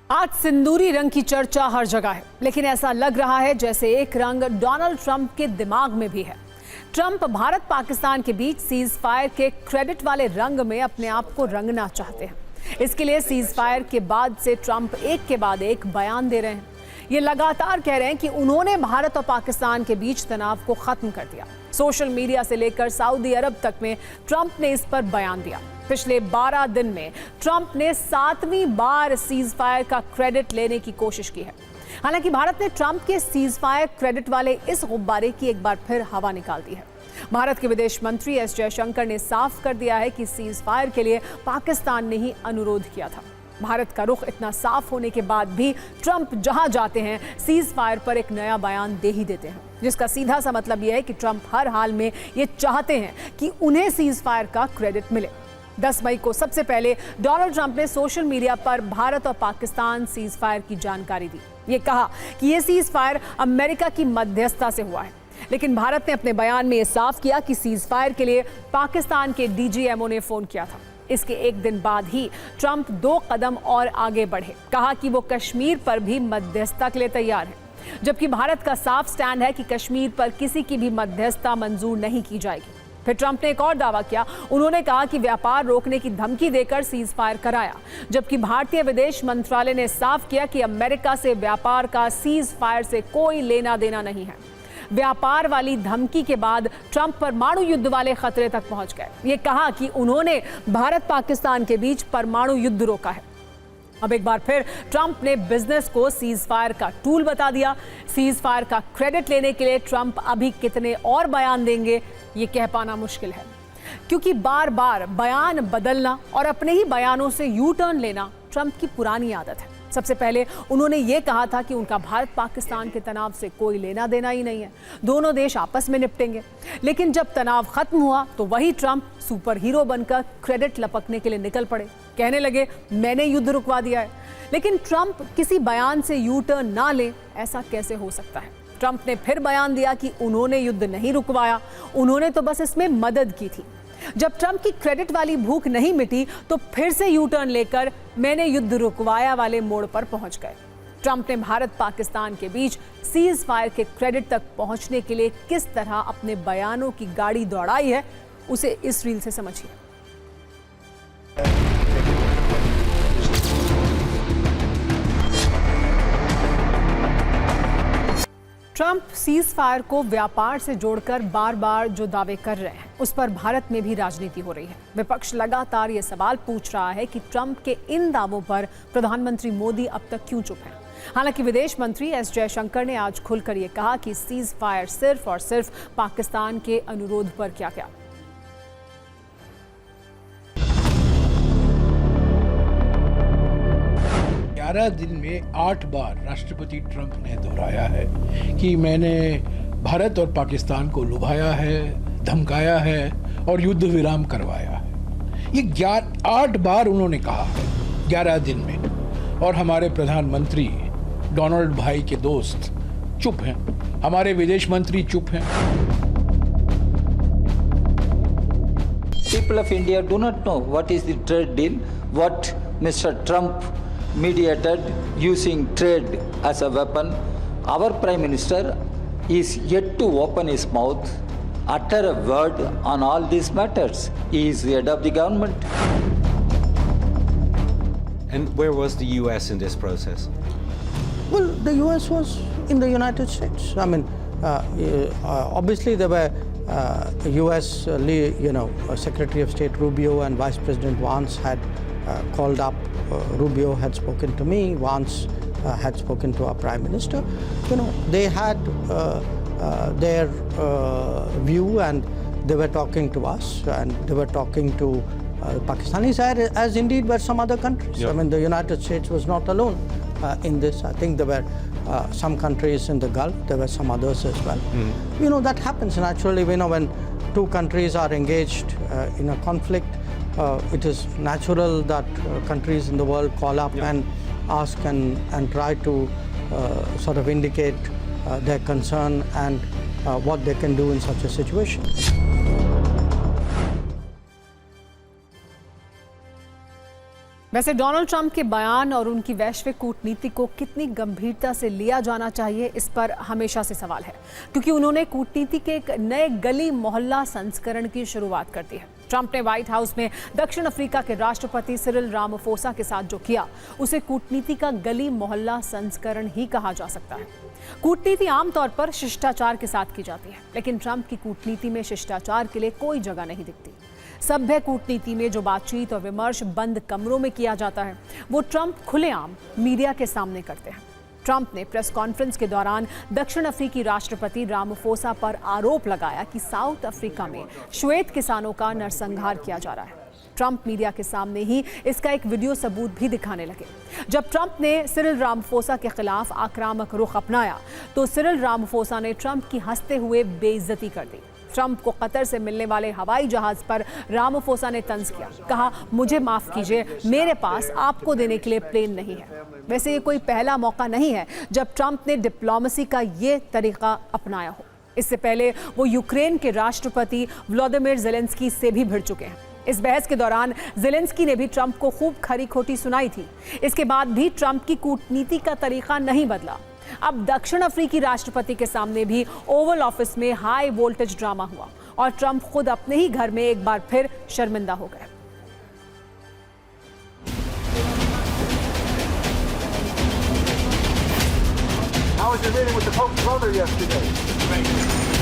आज सिंदूरी रंग की चर्चा हर जगह है, लेकिन ऐसा लग रहा है जैसे एक रंग डोनाल्ड ट्रंप के दिमाग में भी है। ट्रंप भारत पाकिस्तान के बीच सीज फायर के क्रेडिट वाले रंग में अपने आप को रंगना चाहते हैं। इसके लिए सीज फायर के बाद से ट्रंप एक के बाद एक बयान दे रहे हैं। ये लगातार कह रहे हैं कि उन्होंने भारत और पाकिस्तान के बीच तनाव को खत्म कर दिया। सोशल मीडिया से लेकर सऊदी अरब तक में ट्रंप ने इस पर बयान दिया। पिछले 12 दिन में ट्रंप ने 7वीं बार सीज फायर का क्रेडिट लेने की कोशिश की है। हालांकि भारत ने ट्रंप के सीज फायर क्रेडिट वाले इस गुब्बारे की एक बार फिर हवा निकाल दी है। भारत के विदेश मंत्री एस जयशंकर ने साफ कर दिया है कि सीज फायर के लिए पाकिस्तान ने ही अनुरोध किया था। भारत का रुख इतना साफ होने के बाद भी ट्रंप जहां जाते हैं सीज फायर पर एक नया बयान दे ही देते हैं, जिसका सीधा सा मतलब यह है कि ट्रंप हर हाल में ये चाहते हैं कि उन्हें सीज फायर का क्रेडिट मिले। 10 मई को सबसे पहले डोनाल्ड ट्रंप ने सोशल मीडिया पर भारत और पाकिस्तान सीज फायर की जानकारी दी। ये कहा कि यह सीज फायर अमेरिका की मध्यस्थता से हुआ है, लेकिन भारत ने अपने बयान में यह साफ किया कि सीज फायर के लिए पाकिस्तान के डीजीएमओ ने फोन किया था। इसके एक दिन बाद ही ट्रंप 2 कदम और आगे बढ़े, कहा कि वो कश्मीर पर भी मध्यस्थता के लिए तैयार है, जबकि भारत का साफ स्टैंड है कि कश्मीर पर किसी की भी मध्यस्थता मंजूर नहीं की जाएगी। फिर ट्रंप ने एक और दावा किया। उन्होंने कहा कि व्यापार रोकने की धमकी देकर सीज फायर कराया, जबकि भारतीय विदेश मंत्रालय ने साफ किया कि अमेरिका से व्यापार का सीज फायर से कोई लेना देना नहीं है। व्यापार वाली धमकी के बाद ट्रंप परमाणु युद्ध वाले खतरे तक पहुंच गए। ये कहा कि उन्होंने भारत पाकिस्तान के बीच परमाणु युद्ध रोका है। अब एक बार फिर ट्रंप ने बिजनेस को सीज फायर का टूल बता दिया। सीज फायर का क्रेडिट लेने के लिए ट्रंप अभी कितने और बयान देंगे ये कह पाना मुश्किल है, क्योंकि बार बार बयान बदलना और अपने ही बयानों से यू टर्न लेना ट्रंप की पुरानी आदत है। सबसे पहले उन्होंने ये कहा था कि उनका भारत पाकिस्तान के तनाव से कोई लेना देना ही नहीं है, दोनों देश आपस में निपटेंगे। लेकिन जब तनाव खत्म हुआ तो वही ट्रंप सुपर हीरो बनकर क्रेडिट लपकने के लिए निकल पड़े। कहने लगे मैंने युद्ध रुकवा दिया है। लेकिन ट्रंप किसी बयान से यू टर्न ना ले, ऐसा कैसे हो सकता है? ट्रंप ने फिर बयान दिया कि उन्होंने युद्ध नहीं रुकवाया, उन्होंने तो बस इसमें मदद की थी। जब ट्रंप की क्रेडिट वाली भूख नहीं मिटी तो फिर से यू टर्न लेकर मैंने युद्ध रुकवाया वाले मोड़ पर पहुंच गए। ट्रंप ने भारत पाकिस्तान के बीच सीज फायर के क्रेडिट तक पहुंचने के लिए किस तरह अपने बयानों की गाड़ी दौड़ाई है, उसे इस रील से समझिए। ट्रंप सीज फायर को व्यापार से जोड़कर बार बार जो दावे कर रहे हैं उस पर भारत में भी राजनीति हो रही है। विपक्ष लगातार ये सवाल पूछ रहा है कि ट्रंप के इन दावों पर प्रधानमंत्री मोदी अब तक क्यों चुप हैं। हालांकि विदेश मंत्री एस जयशंकर ने आज खुलकर ये कहा कि सीज फायर सिर्फ और सिर्फ पाकिस्तान के अनुरोध पर किया गया। 11 दिन में 8 बार राष्ट्रपति ट्रंप ने दोहराया है कि मैंने भारत और पाकिस्तान को लुभाया है, धमकाया है और युद्ध विराम करवाया है। ये 8 बार उन्होंने कहा है 11 दिन में। और हमारे प्रधानमंत्री डोनाल्ड भाई के दोस्त चुप हैं, हमारे विदेश मंत्री चुप हैं। People of India do not know what is the trade deal, what Mr. Trump mediated using trade as a weapon. Our Prime Minister is yet to open his mouth, utter a word on all these matters. He is the head of the government. And where was the U.S. in this process? Well, the U.S. was in the United States. I mean, obviously there were U.S. Secretary of State Rubio and Vice President Vance had called up. Rubio had spoken to me. Vance had spoken to our Prime Minister. They had their view, and they were talking to us, and they were talking to Pakistanis, as indeed were some other countries. Yep. I mean, the United States was not alone in this. I think there were some countries in the Gulf. There were some others as well. That happens naturally. When two countries are engaged in a conflict, it is natural that countries in the world call up and ask and try to sort of indicate their concern and what they can do in such a situation. वैसे Donald Trump के बयान और उनकी वैश्विक कूटनीति को कितनी गंभीरता से लिया जाना चाहिए, इस पर हमेशा से सवाल है, क्योंकि उन्होंने कूटनीति के एक नए गली मोहल्ला संस्करण की शुरुआत कर दी है। ट्रंप ने व्हाइट हाउस में दक्षिण अफ्रीका के राष्ट्रपति सिरिल रामाफोसा के साथ जो किया, उसे कूटनीति का गली मोहल्ला संस्करण ही कहा जा सकता है। कूटनीति आमतौर पर शिष्टाचार के साथ की जाती है, लेकिन ट्रंप की कूटनीति में शिष्टाचार के लिए कोई जगह नहीं दिखती। सभ्य कूटनीति में जो बातचीत और विमर्श बंद कमरों में किया जाता है, वो ट्रंप खुलेआम मीडिया के सामने करते हैं। ट्रंप ने प्रेस कॉन्फ्रेंस के दौरान दक्षिण अफ्रीकी राष्ट्रपति रामाफोसा पर आरोप लगाया कि साउथ अफ्रीका में श्वेत किसानों का नरसंहार किया जा रहा है। ट्रंप मीडिया के सामने ही इसका एक वीडियो सबूत भी दिखाने लगे। जब ट्रंप ने सिरिल रामाफोसा के खिलाफ आक्रामक रुख अपनाया, तो सिरिल रामाफोसा ने ट्रंप की हंसते हुए बेइज्जती कर दी। ट्रंप को कतर से मिलने वाले हवाई जहाज पर रामाफोसा ने तंज किया, कहा, मुझे माफ कीजिए, मेरे पास आपको देने के लिए प्लेन नहीं है। वैसे ये कोई पहला मौका नहीं है जब ट्रंप ने डिप्लोमेसी का ये तरीका अपनाया हो। इससे पहले वो यूक्रेन के राष्ट्रपति व्लादिमीर ज़ेलेंस्की से भी भिड़ चुके हैं। इस बहस के दौरान ज़ेलेंस्की ने भी ट्रंप को खूब खरी खोटी सुनाई थी। इसके बाद भी ट्रंप की कूटनीति का तरीका नहीं बदला। अब दक्षिण अफ्रीकी राष्ट्रपति के सामने भी ओवल ऑफिस में हाई वोल्टेज ड्रामा हुआ और ट्रंप खुद अपने ही घर में एक बार फिर शर्मिंदा हो गए। How was your meeting with the Pope's brother yesterday?